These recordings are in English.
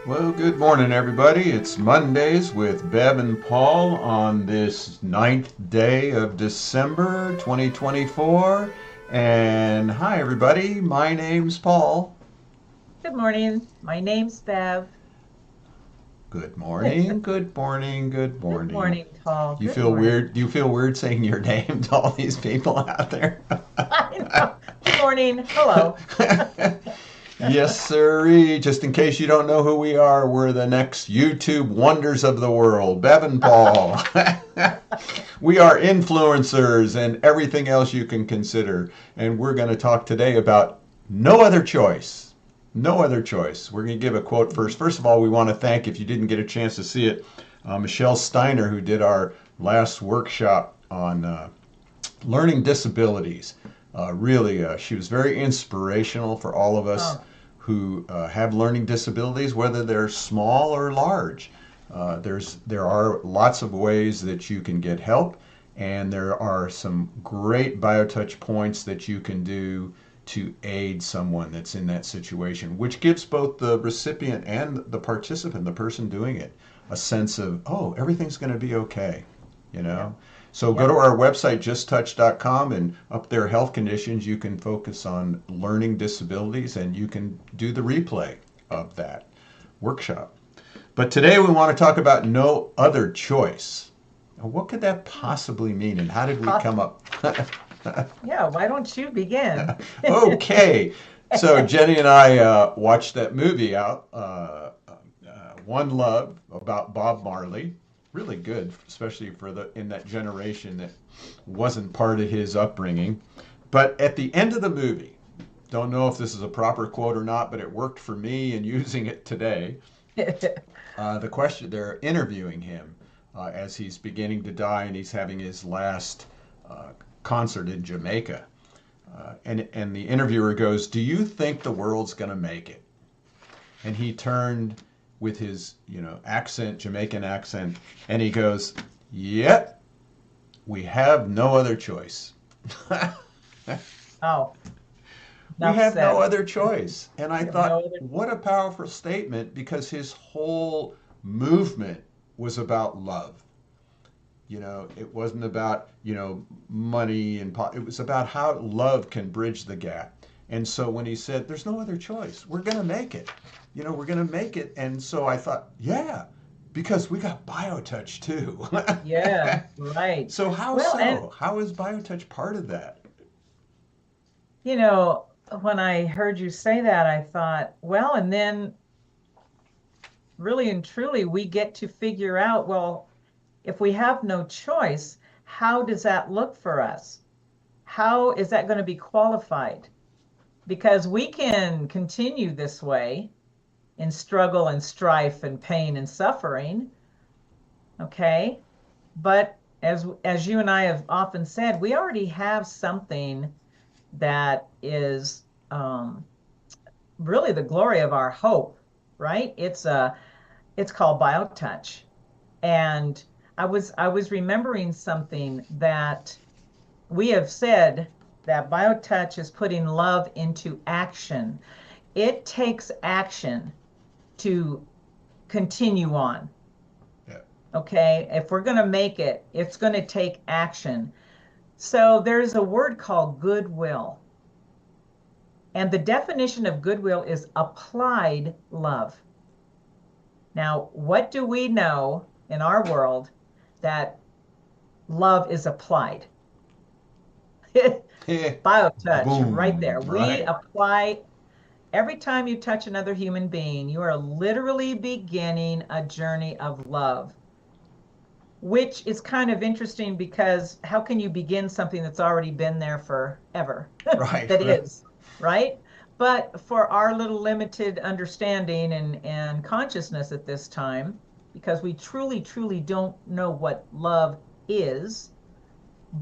Well, good morning, everybody. It's Mondays with Bev and Paul on this ninth day of December 2024. And hi, everybody. My name's Paul. Good morning. My name's Bev. Good Good morning, good morning, good morning. morning, Paul. You Good feel morning. weird? Do you feel weird saying your name to all these people out there? I know. Good morning. Hello. Yes, sirree. Just in case you don't know who we are, we're the next YouTube wonders of the world, Bev and Paul. We are influencers and everything else you can consider. And we're going to talk today about no other choice. No other choice. We're going to give a quote first. First of all, we want to thank, if you didn't get a chance to see it, Michelle Steiner, who did our last workshop on learning disabilities. She was very inspirational for all of us Oh, who have learning disabilities, whether they're small or large. There are lots of ways that you can get help, and there are some great biotouch points that you can do to aid someone that's in that situation, which gives both the recipient and the participant, the person doing it, a sense of, oh, everything's going to be okay, you yeah. know? So go to Yep. our website, justtouch.com, and up there, health conditions, you can focus on learning disabilities and you can do the replay of that workshop. But today we want to talk about no other choice. Now, what could that Hmm. possibly mean and how did we Uh, come up? yeah. Why don't you begin? Okay, so Jenny and I watched that movie out, One Love, about Bob Marley. Really good, especially for the in that generation that wasn't part of his upbringing. But at the end of the movie, don't know if this is a proper quote or not, but it worked for me and using it today. The question they're interviewing him as he's beginning to die and he's having his last concert in Jamaica. And the interviewer goes, "Do you think the world's going to make it?" And he turned with his, accent, Jamaican accent, and he goes, "Yep, we have no other choice." Oh, We enough have no said. other choice. And I We have no thought, other. what a powerful statement because his whole movement was about love. It wasn't about, money it was about how love can bridge the gap. And so when he said, there's no other choice, we're going to make it. We're going to make it. And so I thought, yeah, because we got BioTouch too. Yeah. Right. So how Well, and so? How is BioTouch part of that? you know, when I heard you say that, I thought, well, and then really and truly, we get to figure out, well, if we have no choice, how does that look for us? How is that going to be qualified? Because we can continue this way in struggle and strife and pain and suffering, okay? But as you and I have often said, we already have something that is really the glory of our hope, right? It's called BioTouch. And I was remembering something that we have said that BioTouch is putting love into action. It takes action to continue on. Yeah. Okay. If we're going to make it, it's going to take action. So there's a word called goodwill. And the definition of goodwill is applied love. Now, what do we know in our world that love is applied? BioTouch right Boom. there. We Right. apply every time you touch another human being, you are literally beginning a journey of love, which is kind of interesting because how can you begin something that's already been there forever? Right. That Right. is, right? But for our little limited understanding and consciousness at this time, because we truly, truly don't know what love is,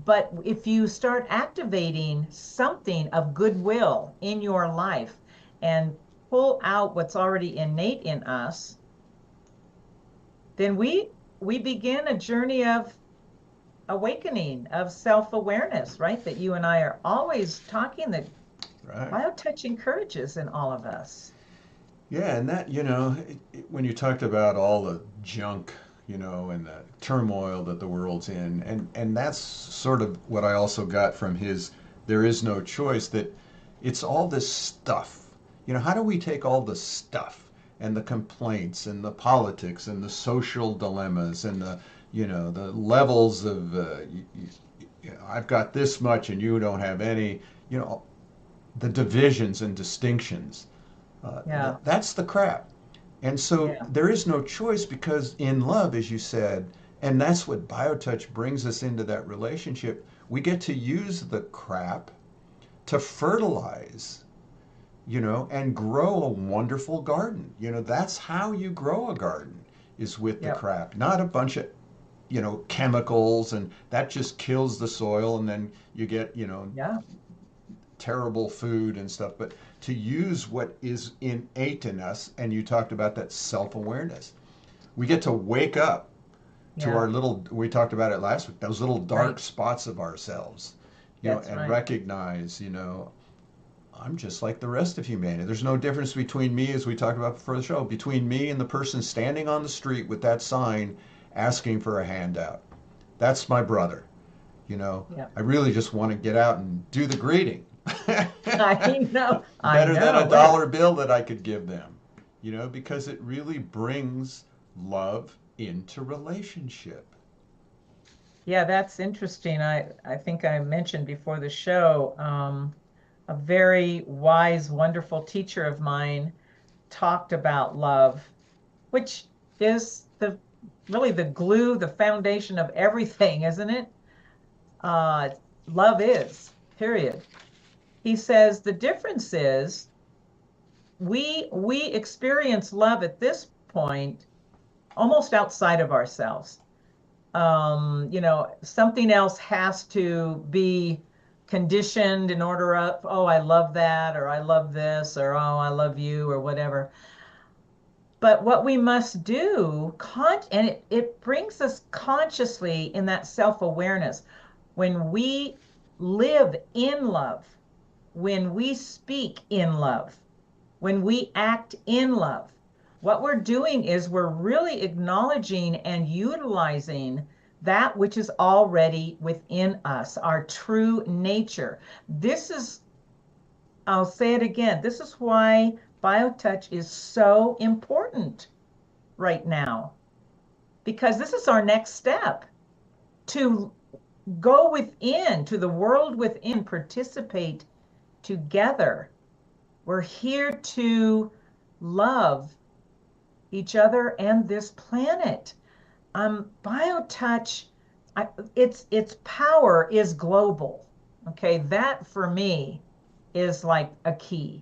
but if you start activating something of goodwill in your life and pull out what's already innate in us, then we begin a journey of awakening, of self-awareness, right? That you and I are always talking that Right. BioTouch encourages in all of us. Yeah, and that, when you talked about all the junk, and the turmoil that the world's in, and that's sort of what I also got from his There Is No Choice, that it's all this stuff. How do we take all the stuff and the complaints and the politics and the social dilemmas and the levels of, I've got this much and you don't have any, you know, the divisions and distinctions. Yeah, That's the crap. And so yeah, there is no choice, because in love, as you said, and that's what BioTouch brings us into that relationship, we get to use the crap to fertilize, and grow a wonderful garden. That's how you grow a garden, is with the yep, crap, not a bunch of, chemicals, and that just kills the soil, and then you get, yeah, terrible food and stuff, but to use what is innate in us. And you talked about that self awareness. We get to wake up to yeah, our little, we talked about it last week, those little dark right. spots of ourselves, That's and right. recognize, I'm just like the rest of humanity. There's no difference between me, as we talked about before the show, between me and the person standing on the street with that sign asking for a handout. That's my brother. you know, Yeah. I really just want to get out and do the greeting. I know. I Better than a know it. dollar bill that I could give them, because it really brings love into relationship. Yeah, that's interesting. I think I mentioned before the show, a very wise, wonderful teacher of mine talked about love, which is the really the glue, the foundation of everything, isn't it? Uh, Love is, period. He says the difference is we experience love at this point almost outside of ourselves. Something else has to be conditioned in order of, oh, I love that, or I love this, or oh, I love you, or whatever. But what we must do, and it brings us consciously in that self-awareness when we live in love, when we speak in love, when we act in love, what we're doing is we're really acknowledging and utilizing that which is already within us, our true nature. This is, I'll say it again, this is why BioTouch is so important right now, because this is our next step to go within, to the world within, participate together. We're here to love each other and this planet. BioTouch, its power is global. Okay, that for me is like a key.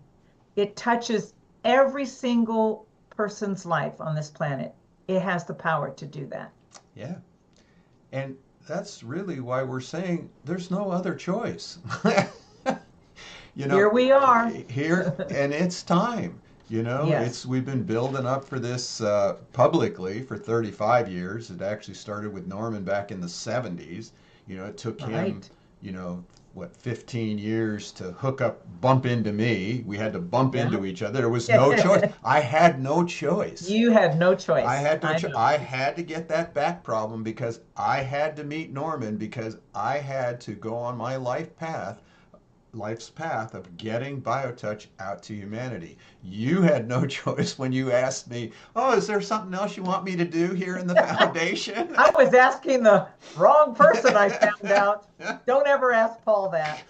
It touches every single person's life on this planet. It has the power to do that. Yeah. And that's really why we're saying there's no other choice. you Here know, we are. Here, and it's time. Yes, It's we've been building up for this publicly for 35 years. It actually started with Norman back in the 70s. It took him, right. you know, 15 years to bump into me. We had to bump Yeah. into each other. There was no choice. I had no choice. You had no I choice. had no I know. I had to get that back problem, because I had to meet Norman, because I had to go on my life's path of getting BioTouch out to humanity. You had no choice when you asked me, "Oh, is there something else you want me to do here in the foundation?" I was asking the wrong person, I found out. Don't ever ask Paul that.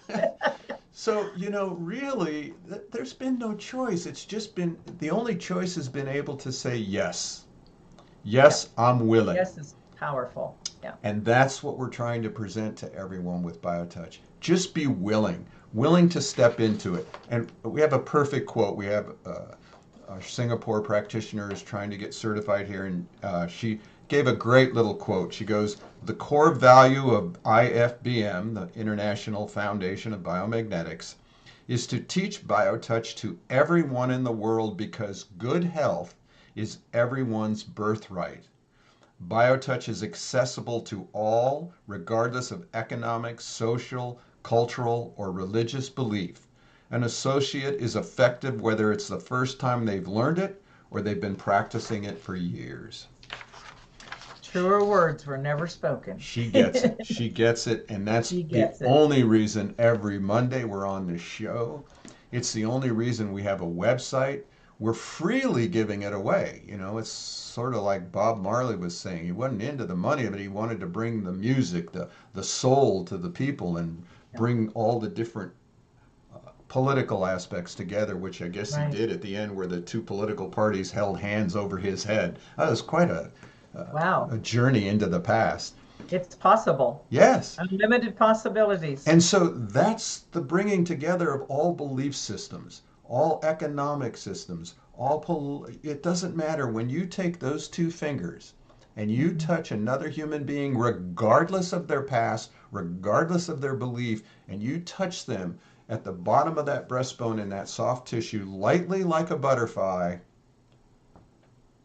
So, really, there's been no choice. It's just been the only choice has been able to say yes. Yep. Yes, I'm willing. Yes is powerful. Yeah. And that's what we're trying to present to everyone with BioTouch. Just be willing to step into it. And we have a perfect quote. We have a Singapore practitioner is trying to get certified here, and she gave a great little quote. She goes, "The core value of IFBM, the International Foundation of Biomagnetics, is to teach BioTouch to everyone in the world, because good health is everyone's birthright. BioTouch is accessible to all, regardless of economic, social, cultural, or religious belief. An associate is effective whether it's the first time they've learned it or they've been practicing it for years. Truer words were never spoken. She gets it. She gets it. And that's She the gets it. only reason every Monday we're on this show. It's the only reason we have a website. We're freely giving it away. You know, it's sort of like Bob Marley was saying. He wasn't into the money of it. He wanted to bring the music, the soul to the people and Yeah. bring all the different political aspects together, which I guess he Right. did at the end where the two political parties held hands over his head. That was quite Wow. a journey into the past. It's possible. Yes. Unlimited possibilities. And so that's the bringing together of all belief systems, all economic systems, it doesn't matter when you take those two fingers and you Mhm. touch another human being, regardless of their past, regardless of their belief, and you touch them at the bottom of that breastbone in that soft tissue, lightly like a butterfly,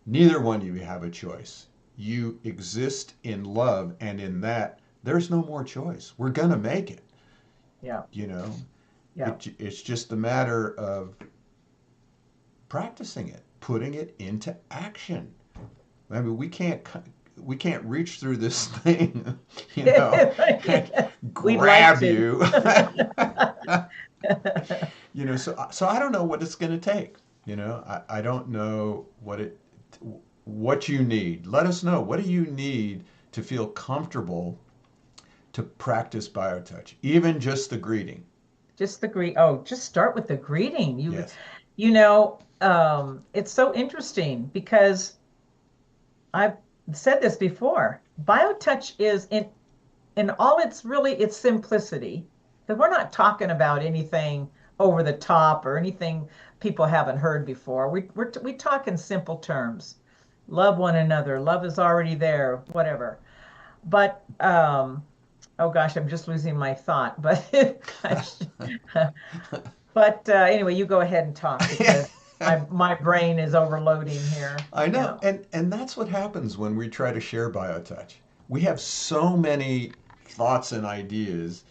neither one of you have a choice. You exist in love, and in that, there's no more choice. We're going to make it, Yeah. you know? Yeah. It's just a matter of practicing it, putting it into action. I mean, we can't reach through this thing, and We'd like grab to. you. So I don't know what it's going to take. I don't know what you need. Let us know. What do you need to feel comfortable to practice BioTouch? Even just the greeting. Just the greet. Oh, just start with the greeting. Yes. It's so interesting because I've said this before. BioTouch is in all its simplicity, because we're not talking about anything over the top or anything people haven't heard before. We talk in simple terms. Love one another. Love is already there. Whatever. But oh gosh, I'm just losing my thought. But gosh, but anyway, you go ahead and talk because my brain is overloading here. I know, Yeah. and that's what happens when we try to share BioTouch. We have so many thoughts and ideas,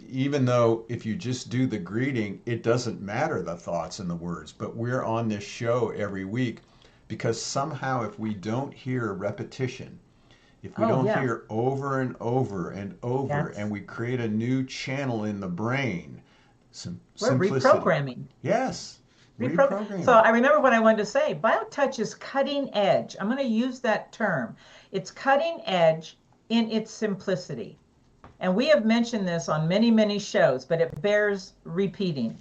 even though if you just do the greeting, it doesn't matter the thoughts and the words. But we're on this show every week because somehow, if we don't hear repetition, if we Oh don't yeah. hear over and over and over, That's and we create a new channel in the brain, we're simplicity. reprogramming. Yes, So reprogramming. I remember what I wanted to say. BioTouch is cutting edge. I'm going to use that term. It's cutting edge in its simplicity. And we have mentioned this on many, many shows, but it bears repeating.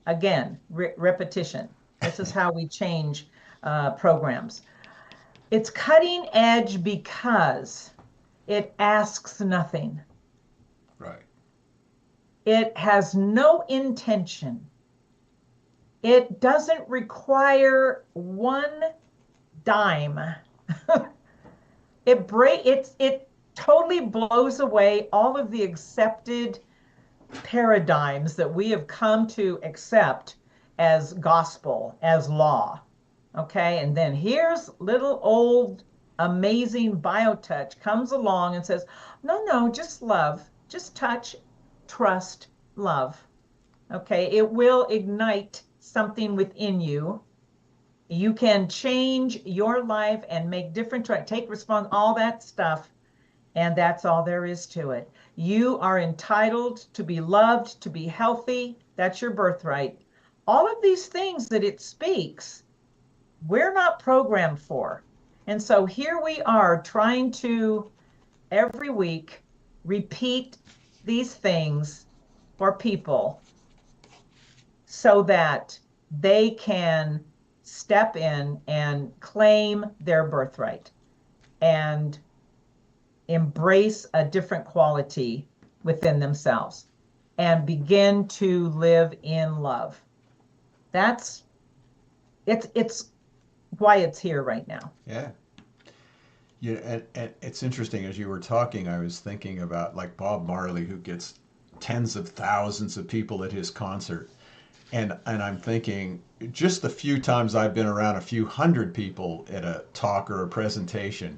Again, repetition. This is how we change programs. It's cutting edge because it asks nothing. Right. It has no intention. It doesn't require one dime. It totally blows away all of the accepted paradigms that we have come to accept as gospel, as law. Okay, and then here's little old amazing BioTouch comes along and says, no, no, just love, just touch, trust, love. Okay, it will ignite something within you. You can change your life and make different take response, all that stuff. And that's all there is to it. You are entitled to be loved, to be healthy. That's your birthright. All of these things that it speaks, we're not programmed for. And so here we are trying to every week repeat these things for people so that they can step in and claim their birthright and embrace a different quality within themselves and begin to live in love. That's it's why it's here right now. Yeah. Yeah, and it's interesting as you were talking, I was thinking about like Bob Marley, who gets tens of thousands of people at his concert. And I'm thinking just the few times I've been around a few hundred people at a talk or a presentation,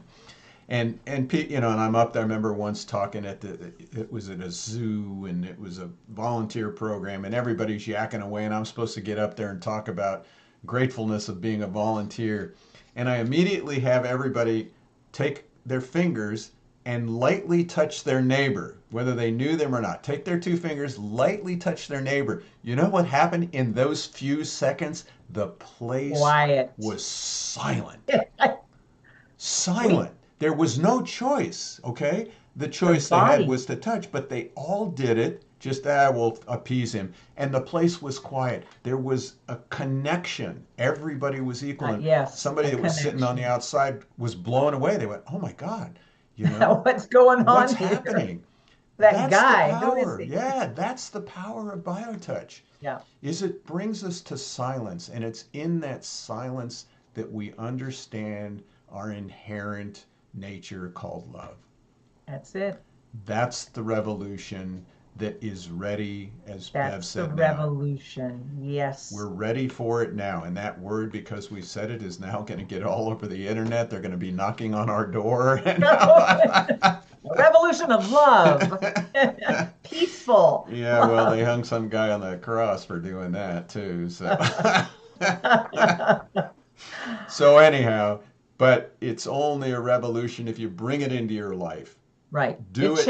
And I'm up there. I remember once talking it was at a zoo, and it was a volunteer program, and everybody's yakking away, and I'm supposed to get up there and talk about gratefulness of being a volunteer. And I immediately have everybody take their fingers and lightly touch their neighbor, whether they knew them or not. Take their two fingers, lightly touch their neighbor. You know what happened in those few seconds? The place Quiet. was silent. Silent. There was no choice, okay? The choice they had was to touch, but they all did it. Just, we'll appease him. And the place was quiet. There was a connection. Everybody was equal. Yes. Somebody that was sitting on the outside was blown away. They went, oh my God, what's going on what's here? happening? That That's guy, the who is power. he? Yeah, that's the power of BioTouch. Yeah. Is it brings us to silence, and it's in that silence that we understand our inherent nature called love. That's it. That's the revolution that is ready, as Bev said. That's the revolution. Yes. We're ready for it now. And that word, because we said it, is now going to get all over the internet. They're going to be knocking on our door. Revolution of love. Peaceful. Yeah, well, they hung some guy on the cross for doing that too. So anyhow, but it's only a revolution if you bring it into your life. Right. Do it.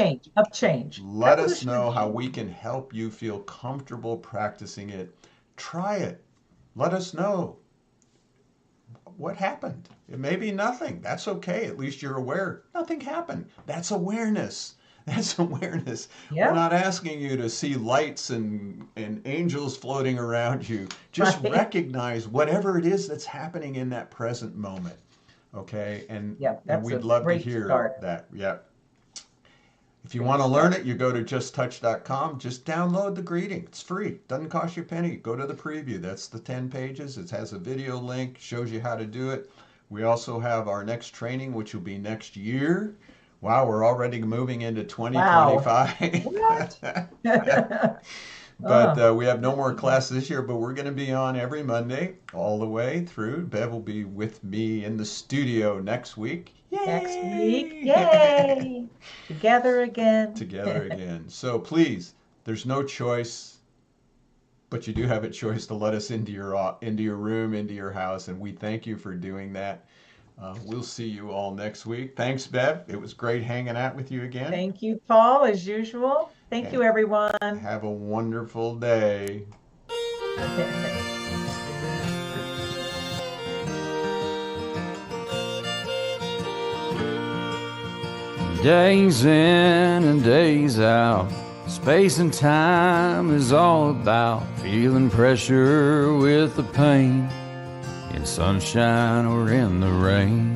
Change. Let us know how we can help you feel comfortable practicing it. Try it. Let us know what happened. It may be nothing. That's okay. At least you're aware. Nothing happened. That's awareness. That's awareness. Yeah. We're not asking you to see lights and angels floating around you. Just recognize whatever it is that's happening in that present moment. Okay? And we'd love to hear that. Yep. If you want to learn it, you go to justtouch.com. Just download the greeting. It's free. Doesn't cost you a penny. Go to the preview. That's the 10 pages. It has a video link, shows you how to do it. We also have our next training, which will be next year. Wow, we're already moving into 2025. Wow. But we have no more classes this year, but we're going to be on every Monday all the way through. Bev will be with me in the studio next week. Yay! Next week. Yay! Together again. Together again. So please, there's no choice, but you do have a choice to let us into your room, into your house, and we thank you for doing that. We'll see you all next week. Thanks, Bev. It was great hanging out with you again. Thank you, Paul, as usual. Thank you, everyone. Have a wonderful day. Days in and days out, space and time is all about feeling pressure with the pain, in sunshine or in the rain.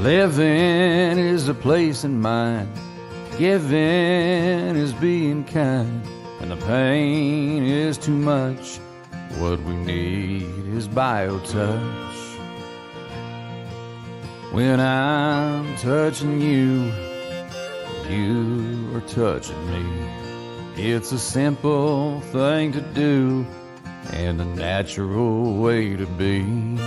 Living is a place in mind, giving is being kind. When the pain is too much, what we need is BioTouch. When I'm touching you, you are touching me. It's a simple thing to do and a natural way to be.